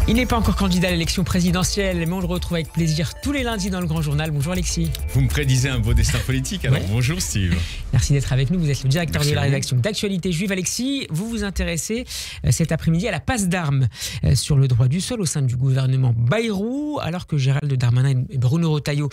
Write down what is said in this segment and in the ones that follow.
Il n'est pas encore candidat à l'élection présidentielle, mais on le retrouve avec plaisir tous les lundis dans le Grand Journal. Bonjour Alexis. Vous me prédisez un beau destin politique, alors bonjour Steve. Merci d'être avec nous, vous êtes le directeur de la rédaction d'Actualité Juive. Alexis, vous vous intéressez cet après-midi à la passe d'armes sur le droit du sol au sein du gouvernement Bayrou, alors que Gérald Darmanin et Bruno Retailleau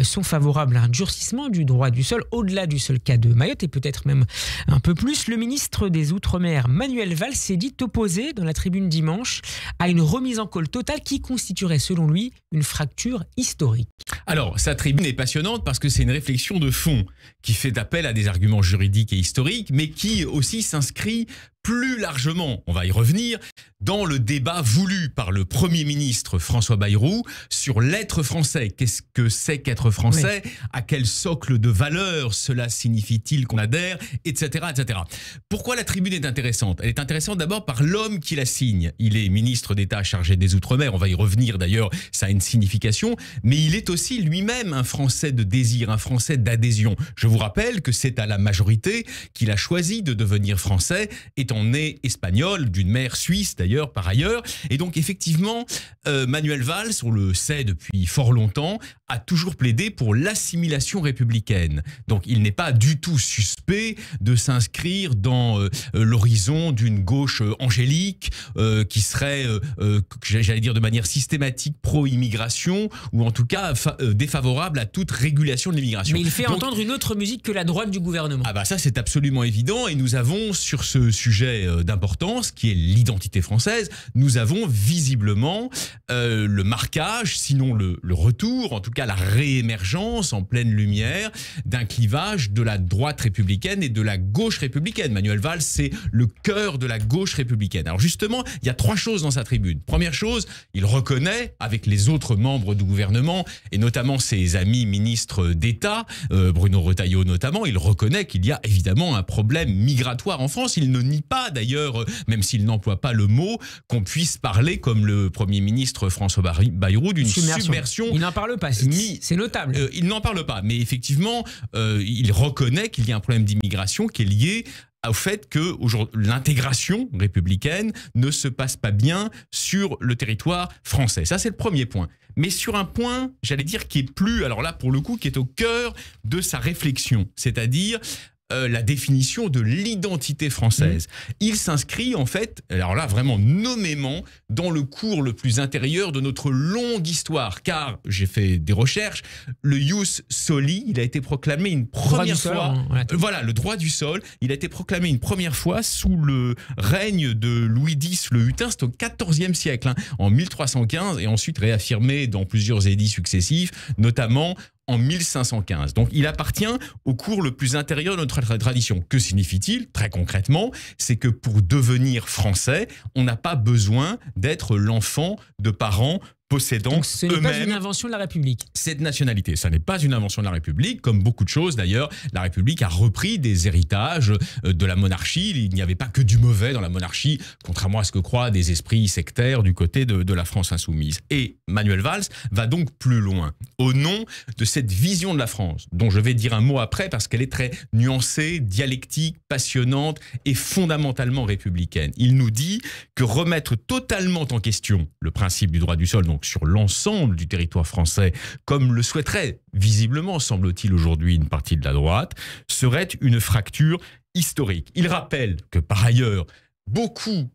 sont favorables à un durcissement du droit du sol au-delà du seul cas de Mayotte et peut-être même un peu plus. Le ministre des Outre-mer, Manuel Valls, s'est dit opposé dans la tribune dimanche à une remise en cause totale qui constituerait selon lui une fracture historique. Alors, sa tribune est passionnante parce que c'est une réflexion de fond qui fait appel à des arguments juridiques et historiques, mais qui aussi s'inscrit plus largement, on va y revenir, dans le débat voulu par le Premier ministre François Bayrou sur l'être français. Qu'est-ce que c'est qu'être français? À quel socle de valeurs cela signifie-t-il qu'on adhère, etc., etc. Pourquoi la tribune est intéressante? Elle est intéressante d'abord par l'homme qui la signe. Il est ministre d'État chargé des Outre-mer, on va y revenir d'ailleurs, ça a une signification, mais il est aussi lui-même un Français de désir, un Français d'adhésion. Je vous rappelle que c'est à la majorité qu'il a choisi de devenir français, étant né espagnol, d'une mère suisse d'ailleurs par ailleurs. Et donc effectivement, Manuel Valls, on le sait depuis fort longtemps, a toujours plaidé pour l'assimilation républicaine. Donc il n'est pas du tout suspect de s'inscrire dans l'horizon d'une gauche angélique qui serait, j'allais dire de manière systématique, pro-immigration ou en tout cas défavorable à toute régulation de l'immigration. Mais il fait entendre une autre musique que la droite du gouvernement. Ah bah ça c'est absolument évident et nous avons sur ce sujet d'importance qui est l'identité française, nous avons visiblement le marquage, sinon le retour, en tout cas la réémergence en pleine lumière d'un clivage de la droite républicaine et de la gauche républicaine. Manuel Valls, c'est le cœur de la gauche républicaine. Alors justement, il y a trois choses dans sa tribune. Première chose, il reconnaît avec les autres membres du gouvernement et notamment ses amis ministres d'État, Bruno Retailleau notamment, il reconnaît qu'il y a évidemment un problème migratoire en France. Il ne nie pas d'ailleurs, même s'il n'emploie pas le mot, qu'on puisse parler, comme le Premier ministre François Bayrou, d'une submersion. Il n'en parle pas, c'est notable. Il n'en parle pas, mais effectivement, il reconnaît qu'il y a un problème d'immigration qui est lié au fait que l'intégration républicaine ne se passe pas bien sur le territoire français. Ça, c'est le premier point. Mais sur un point, j'allais dire, qui est plus, alors là, pour le coup, qui est au cœur de sa réflexion, c'est-à-dire la définition de l'identité française. Il s'inscrit en fait, alors là vraiment nommément, dans le cours le plus intérieur de notre longue histoire, car j'ai fait des recherches, le ius soli, il a été proclamé une première fois, voilà, le droit du sol, il a été proclamé une première fois sous le règne de Louis X le Hutin, c'est au XIVe siècle, en 1315, et ensuite réaffirmé dans plusieurs édits successifs, notamment en 1515. Donc il appartient au cours le plus intérieur de notre tradition. Que signifie-t-il? Très concrètement, c'est que pour devenir français, on n'a pas besoin d'être l'enfant de parents possédant eux-mêmes. Ce n'est pas une invention de la République. Cette nationalité, ça n'est pas une invention de la République. Comme beaucoup de choses d'ailleurs, la République a repris des héritages de la monarchie. Il n'y avait pas que du mauvais dans la monarchie, contrairement à ce que croient des esprits sectaires du côté de la France insoumise. Et Manuel Valls va donc plus loin, au nom de cette vision de la France, dont je vais dire un mot après parce qu'elle est très nuancée, dialectique, passionnante et fondamentalement républicaine. Il nous dit que remettre totalement en question le principe du droit du sol, donc sur l'ensemble du territoire français, comme le souhaiterait visiblement, semble-t-il aujourd'hui, une partie de la droite, serait une fracture historique. Il rappelle que par ailleurs,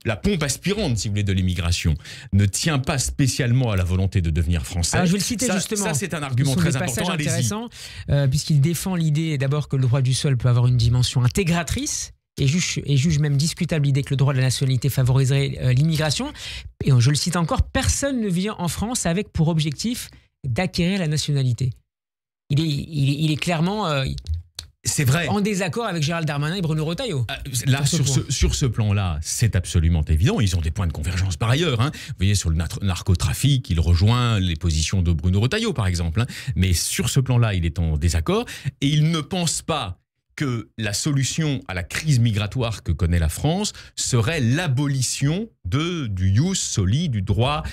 la pompe aspirante, si vous voulez, de l'immigration ne tient pas spécialement à la volonté de devenir français. Alors je vais le citer justement. Ça, c'est un argument très important. Intéressant, puisqu'il défend l'idée d'abord que le droit du sol peut avoir une dimension intégratrice et juge même discutable l'idée que le droit de la nationalité favoriserait l'immigration. Et je le cite encore, personne ne vient en France avec pour objectif d'acquérir la nationalité. Il est clairement c'est vrai. En désaccord avec Gérald Darmanin et Bruno Retailleau. Là, sur ce plan-là, c'est absolument évident. Ils ont des points de convergence par ailleurs. Vous voyez, sur le narcotrafic, il rejoint les positions de Bruno Retailleau, par exemple. Mais sur ce plan-là, il est en désaccord. Et il ne pense pas que la solution à la crise migratoire que connaît la France serait l'abolition du ius soli, du droit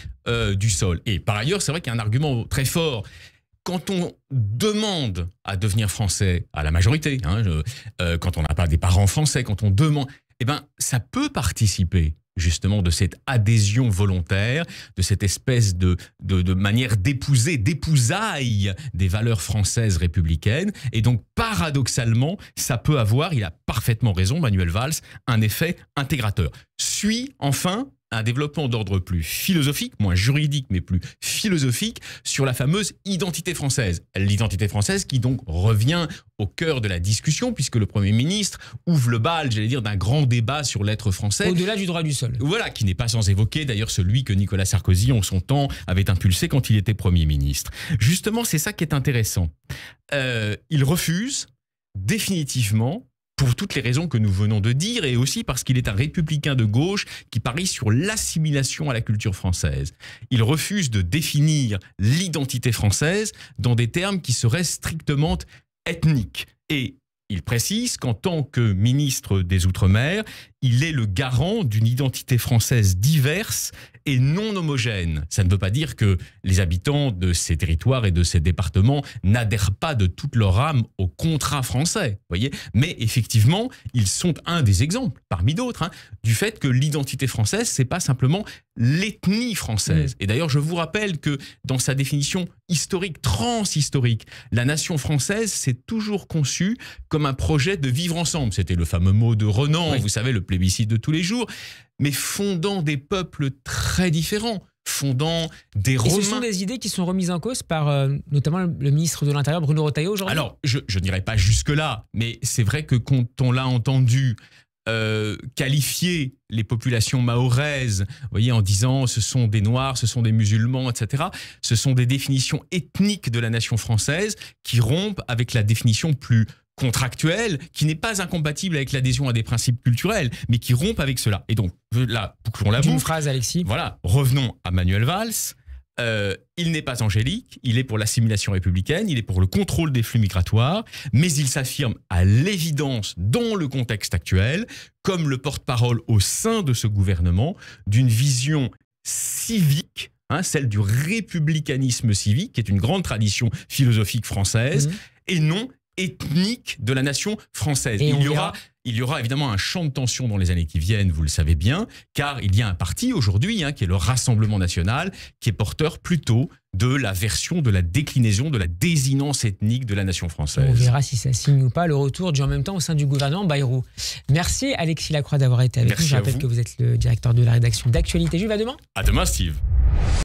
du sol. Et par ailleurs, c'est vrai qu'il y a un argument très fort. Quand on demande à devenir français, à la majorité, quand on n'a pas des parents français, quand on demande, ça peut participer justement de cette adhésion volontaire, de cette espèce de manière d'épousaille des valeurs françaises républicaines. Et donc, paradoxalement, ça peut avoir, il a parfaitement raison, Manuel Valls, un effet intégrateur. Suit, enfin, un développement d'ordre plus philosophique, moins juridique, mais plus philosophique, sur la fameuse identité française. L'identité française qui donc revient au cœur de la discussion, puisque le Premier ministre ouvre le bal, j'allais dire, d'un grand débat sur l'être français. Au-delà du droit du sol. Voilà, qui n'est pas sans évoquer d'ailleurs celui que Nicolas Sarkozy, en son temps, avait impulsé quand il était Premier ministre. Justement, c'est ça qui est intéressant. Il refuse définitivement, pour toutes les raisons que nous venons de dire, et aussi parce qu'il est un républicain de gauche qui parie sur l'assimilation à la culture française. Il refuse de définir l'identité française dans des termes qui seraient strictement ethniques. Et il précise qu'en tant que ministre des Outre-mer, il est le garant d'une identité française diverse et non homogène. Ça ne veut pas dire que les habitants de ces territoires et de ces départements n'adhèrent pas de toute leur âme au contrat français, voyez. Mais effectivement, ils sont un des exemples, parmi d'autres, du fait que l'identité française, c'est pas simplement l'ethnie française. Et d'ailleurs, je vous rappelle que dans sa définition historique, transhistorique, la nation française s'est toujours conçue comme un projet de vivre ensemble. C'était le fameux mot de Renan, vous savez, le plébiscite de tous les jours, mais fondant des peuples très différents, fondant des Romains. Et ce sont des idées qui sont remises en cause par notamment le ministre de l'Intérieur, Bruno Retailleau, aujourd'hui. Alors, je n'irai pas jusque-là, mais c'est vrai que quand on l'a entendu qualifier les populations mahoraises, vous voyez, en disant ce sont des Noirs, ce sont des musulmans, etc. Ce sont des définitions ethniques de la nation française qui rompent avec la définition plus contractuelle, qui n'est pas incompatible avec l'adhésion à des principes culturels, mais qui rompent avec cela. Et donc, là, pour qu'on la boucle, une phrase, Alexis. Voilà, revenons à Manuel Valls. Il n'est pas angélique, il est pour l'assimilation républicaine, il est pour le contrôle des flux migratoires, mais il s'affirme à l'évidence dans le contexte actuel comme le porte-parole au sein de ce gouvernement d'une vision civique, celle du républicanisme civique, qui est une grande tradition philosophique française, et non ethnique de la nation française. Et il y aura évidemment un champ de tension dans les années qui viennent, vous le savez bien, car il y a un parti aujourd'hui, qui est le Rassemblement national, qui est porteur plutôt de la version, de la déclinaison, de la désinence ethnique de la nation française. On verra si ça signe ou pas le retour du en même temps au sein du gouvernement Bayrou. Merci Alexis Lacroix d'avoir été avec nous. Je rappelle que vous êtes le directeur de la rédaction d'Actualité Juive. À demain. À demain, Steve.